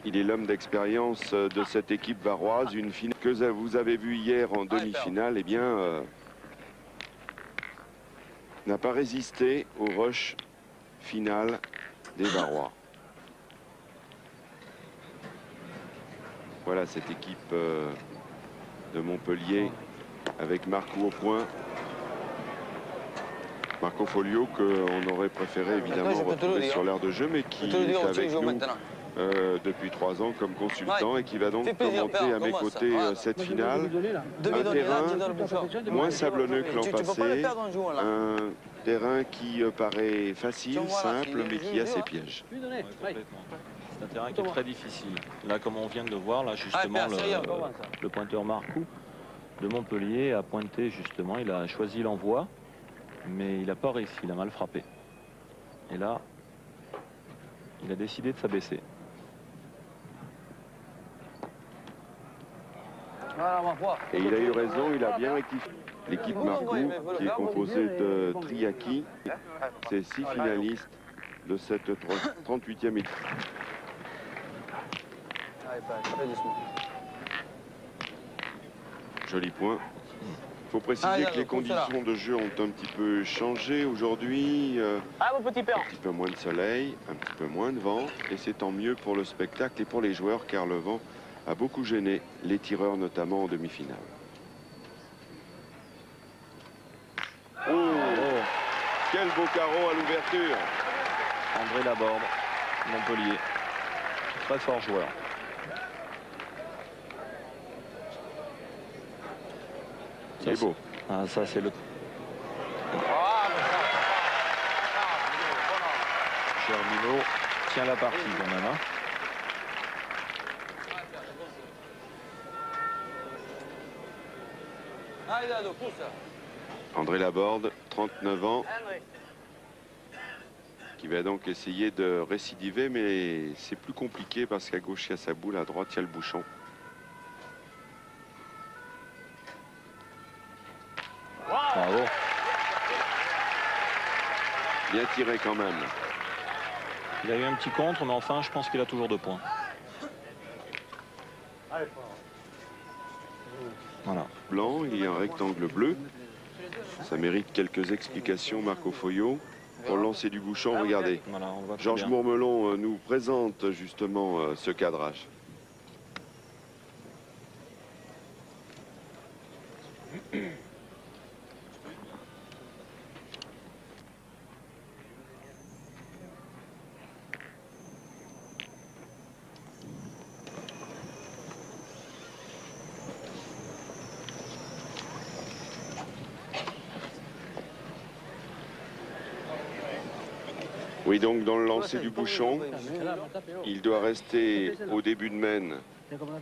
Il est l'homme d'expérience de cette équipe varoise. Une finale que vous avez vue hier en demi-finale, eh bien, n'a pas résisté au rush final des Varois. Voilà cette équipe de Montpellier avec Marco au point. Marco Folio qu'on aurait préféré évidemment retrouver sur l'aire de jeu, mais qui est avec nous depuis 3 ans comme consultant et qui va donc commenter à mes côtés cette finale. Un terrain moins sablonneux que l'an passé, un terrain qui paraît facile, simple, mais qui a ses pièges. C'est un terrain qui est très difficile. Là, comme on vient de le voir, là justement, le pointeur Marcou de Montpellier a pointé justement, il a choisi l'envoi, mais il n'a pas réussi, il a mal frappé. Et là, il a décidé de s'abaisser. Et il a eu raison, il a bien rectifié. L'équipe Marcou, qui est composée de Triaki, c'est 6 finalistes de cette 38e édition. Joli point. Il faut préciser que les conditions de jeu ont un petit peu changé aujourd'hui. Un petit peu moins de soleil, un petit peu moins de vent. Et c'est tant mieux pour le spectacle et pour les joueurs, car le vent a beaucoup gêné les tireurs, notamment en demi-finale. Oh, quel beau carreau à l'ouverture. André Laborde, Montpellier. Très fort joueur. C'est beau. Ah, ça, c'est le... Chermino tient la partie quand même. Hein. André Laborde, 39 ans, qui va donc essayer de récidiver, mais c'est plus compliqué parce qu'à gauche il y a sa boule, à droite il y a le bouchon. Bravo. Bien tiré quand même. Il a eu un petit contre, mais enfin, je pense qu'il a toujours 2 points. Voilà. Blanc, il y a un rectangle bleu. Ça mérite quelques explications, Marco Folio. Pour le lancer du bouchon, regardez. Voilà, on voit Georges Mourmelon nous présente justement ce cadrage. Oui, donc dans le lancer du bouchon, il doit rester au début de mène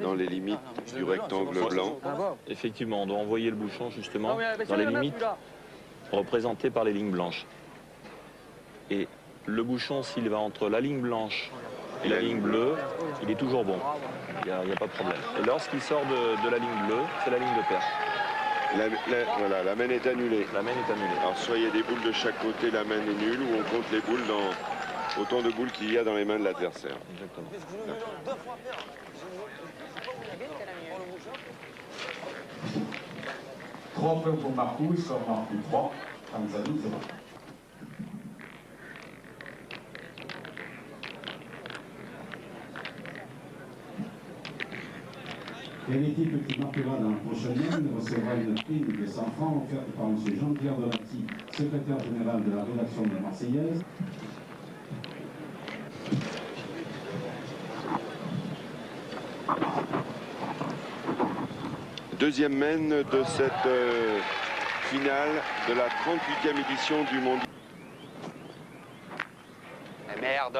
dans les limites du rectangle blanc. Effectivement, on doit envoyer le bouchon justement dans les limites représentées par les lignes blanches. Et le bouchon, s'il va entre la ligne blanche et la ligne bleue, il est toujours bon. Il n'y a pas de problème. Et lorsqu'il sort de la ligne bleue, c'est la ligne de perche. Voilà, la main est annulée. La main est annulée. Alors soit il y a des boules de chaque côté, la main est nulle, ou on compte les boules dans autant de boules qu'il y a dans les mains de l'adversaire. Exactement. Trois points pour Marcou, il sort Marcou 3, Tanzanie 0. Et l'équipe qui marquera dans la prochaine ligne recevra une prime de 100 francs offerte par M. Jean-Pierre Delati, secrétaire général de la rédaction de la Marseillaise. Deuxième mène de cette finale de la 38e édition du Mondial. Merde.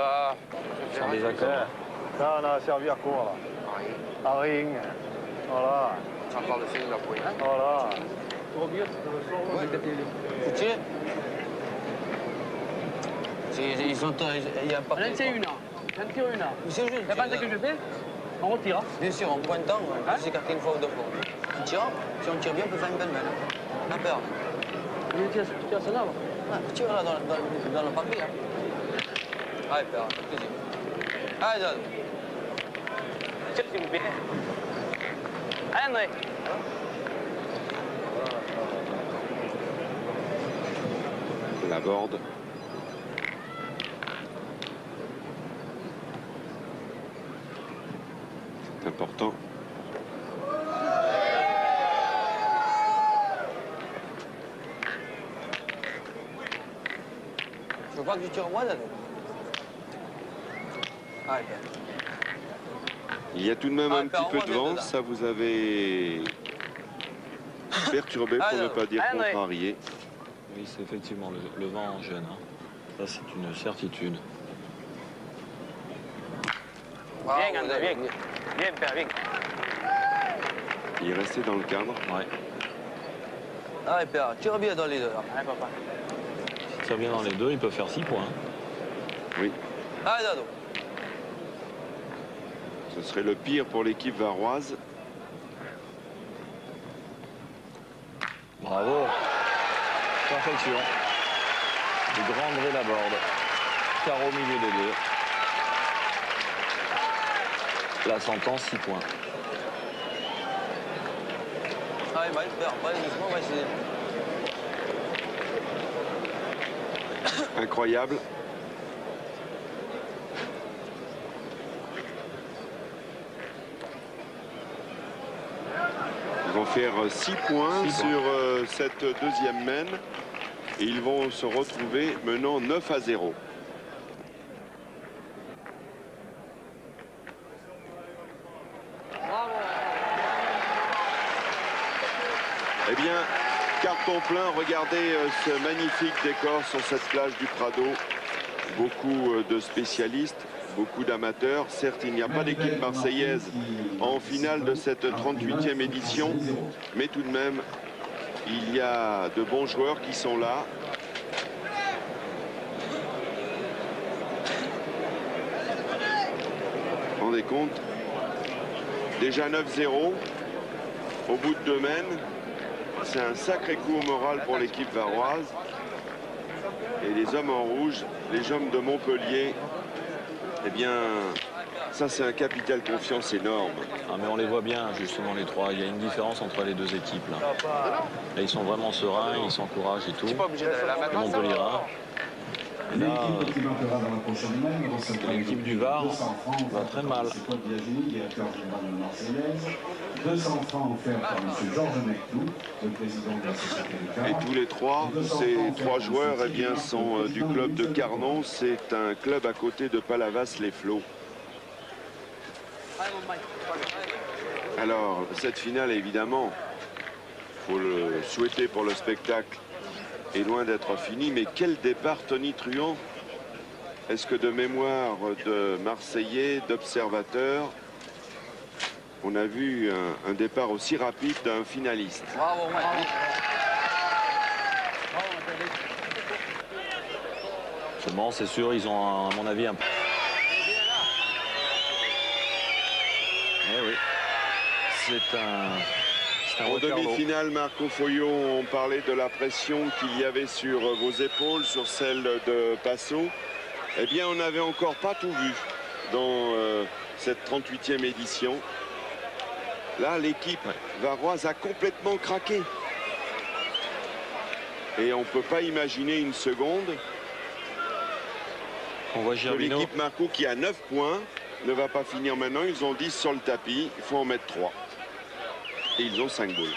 Sans désaccord. Là, on a servi à quoi, là? À rien. Voilà. Ça parle de film, là, pour rien. Voilà. Ils ont... Il y a pas... 21 ans. 21 ans. C'est juste. La bande que je fais, on retire. Bien sûr, en pointant, on peut s'écarter une fois ou 2 fois. On tire, si on tire bien, on peut faire une belle main. Pas peur. Tu tires son arbre. Ouais, tire là dans le papier. Allez, père, plaisir. Allez, donne. La board. C'est important. Je veux pas que tu tires moi, là. Ah, okay. Il y a tout de même un petit peu de vent, ça vous avez perturbé pour ne pas dire contrarié. Oui, c'est effectivement le vent gêne. Hein. Ça, c'est une certitude. Bien, André, bien. Bien, père, bien. Il est resté dans le cadre. Ouais. Ah, père, tire bien dans les deux. Allez, papa. Si ça vient dans les deux, il peut faire 6 points. Oui. Allez, Dado. Ce serait le pire pour l'équipe varoise. Bravo. Perfection. De Grandré la board. Carreau au milieu des deux. La sentence, 6 points. Allez, bah, père, pas doucement, on va essayer. Incroyable. Ils vont faire 6 points sur cette deuxième mène. Et ils vont se retrouver menant 9-0. Eh bien, carton plein, regardez ce magnifique décor sur cette plage du Prado. Beaucoup de spécialistes, beaucoup d'amateurs. Certes, il n'y a pas d'équipe marseillaise en finale de cette 38e édition, mais tout de même, il y a de bons joueurs qui sont là. Vous vous rendez compte? Déjà 9-0 au bout de 2 mènes. C'est un sacré coup au moral pour l'équipe varoise. Et les hommes en rouge, les hommes de Montpellier, eh bien, ça c'est un capital confiance énorme. Ah, mais on les voit bien, justement, les trois. Il y a une différence entre les deux équipes. Là, là ils sont vraiment sereins, ils s'encouragent et tout. Montpellier. L'équipe qui marquera dans la prochaine mène recevra l'équipe du Var 200 francs va très mal. C'est Paul Biagini, directeur général de la Marseillaise. 200 francs offerts par M. Georges Mectou, le président de la Société du Car. Et tous les trois, ces trois joueurs eh bien, sont du club de Carnon. C'est un club à côté de Palavas-les-Flots. Alors, cette finale, évidemment, il faut le souhaiter pour le spectacle, est loin d'être finie. Mais quel départ, Tony Truant. Est-ce que de mémoire de Marseillais, d'observateurs, on a vu un départ aussi rapide d'un finaliste? Bravo, Seulement, c'est sûr, ils ont, à mon avis, un peu. Eh oui, c'est un en demi-finale, Marco Foyot, on parlait de la pression qu'il y avait sur vos épaules, sur celle de Passo. Eh bien, on n'avait encore pas tout vu dans cette 38e édition. Là, l'équipe varoise a complètement craqué. Et on ne peut pas imaginer une seconde que l'équipe Marco, qui a 9 points, ne va pas finir maintenant. Ils ont 10 sur le tapis, il faut en mettre 3. Et ils ont 5 boules.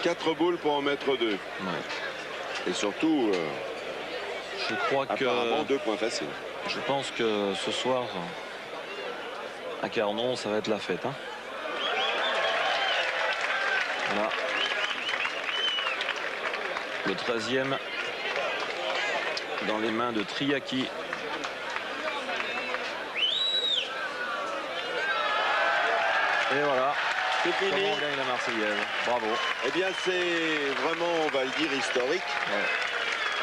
Quatre boules pour en mettre 2. Ouais. Et surtout, je crois apparemment 2 points faciles. Je pense que ce soir, à Carnon, ça va être la fête. Hein. Voilà. Le 13e dans les mains de Triaki. Et voilà. C'est fini. Comment on gagne la Marseillaise. Bravo. Eh bien, c'est vraiment, on va le dire, historique.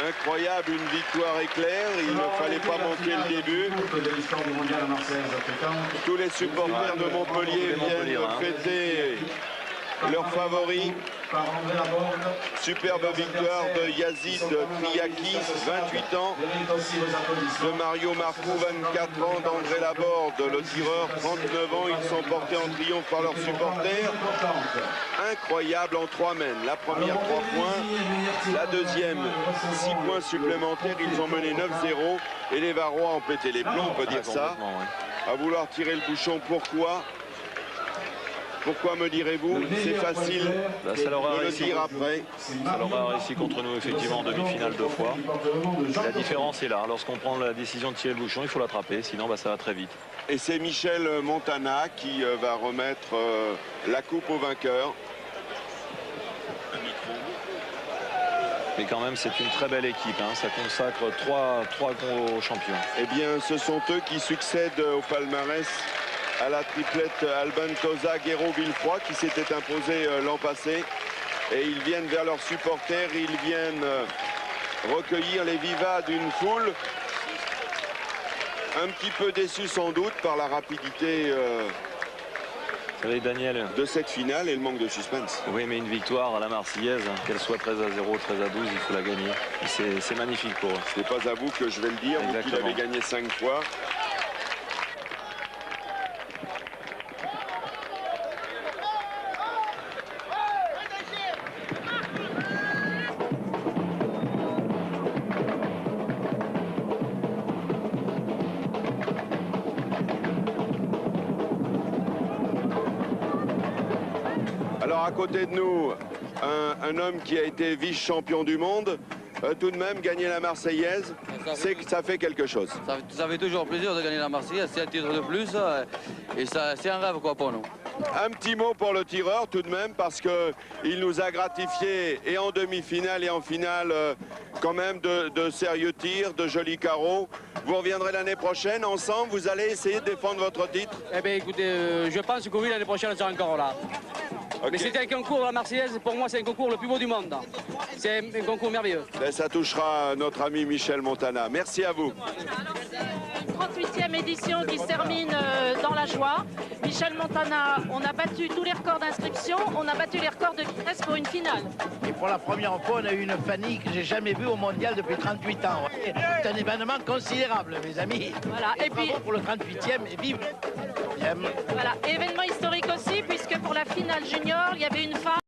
Incroyable, une victoire éclair. Il ne fallait pas manquer le début. Tous les supporters de Montpellier viennent fêter leurs favoris. Superbe victoire de Yazid Triakis, 28 ans, de Mario Marcou, 24 ans, d'André Laborde, le tireur, 39 ans. Ils sont portés en triomphe par leurs supporters. Incroyable en 3 mènes. La première 3 points, la deuxième 6 points supplémentaires. Ils ont mené 9-0 et les Varois ont pété les plombs, on peut dire ça. À vouloir tirer le bouchon, pourquoi ? Pourquoi me direz-vous? C'est facile ça leur a de le dire après. Ça leur a réussi contre nous effectivement en demi-finale 2 fois. La différence est là. Lorsqu'on prend la décision de tirer le bouchon, il faut l'attraper, sinon ça va très vite. Et c'est Michel Montana qui va remettre la coupe au vainqueur. Mais quand même, c'est une très belle équipe. Hein. Ça consacre 3 gros champions. Eh bien, ce sont eux qui succèdent au palmarès à la triplette Alban Toza, Guéraud, Villefroy qui s'était imposé l'an passé. Et ils viennent vers leurs supporters, ils viennent recueillir les vivas d'une foule. Un petit peu déçus sans doute par la rapidité Daniel, de cette finale et le manque de suspense. Oui, mais une victoire à la Marseillaise, hein, qu'elle soit 13-0, 13-12, il faut la gagner. C'est magnifique pour eux. Ce n'est pas à vous que je vais le dire, vous qui l'avez gagné 5 fois. Alors à côté de nous, un homme qui a été vice-champion du monde, tout de même gagner la Marseillaise, ça fait quelque chose. Ça fait toujours plaisir de gagner la Marseillaise, c'est un titre de plus et c'est un rêve quoi pour nous. Un petit mot pour le tireur tout de même parce qu'il nous a gratifié et en demi-finale et en finale quand même de sérieux tirs, de jolis carreaux. Vous reviendrez l'année prochaine ensemble, vous allez essayer de défendre votre titre? Eh bien écoutez, je pense que oui, l'année prochaine on sera encore là. Okay. Mais c'était un concours, la Marseillaise, pour moi c'est un concours le plus beau du monde. C'est un concours merveilleux. Ben, ça touchera notre ami Michel Montana. Merci à vous. 38e édition qui se termine dans la joie. Michel Montana, on a battu tous les records d'inscription, on a battu les records de vitesse pour une finale. Et pour la première fois, on a eu une Fanny que j'ai jamais vue au mondial depuis 38 ans. C'est un événement considérable, mes amis. Voilà. Et puis pour le 38e et vive. Voilà, événement historique aussi, puisque pour la finale junior, il y avait une femme.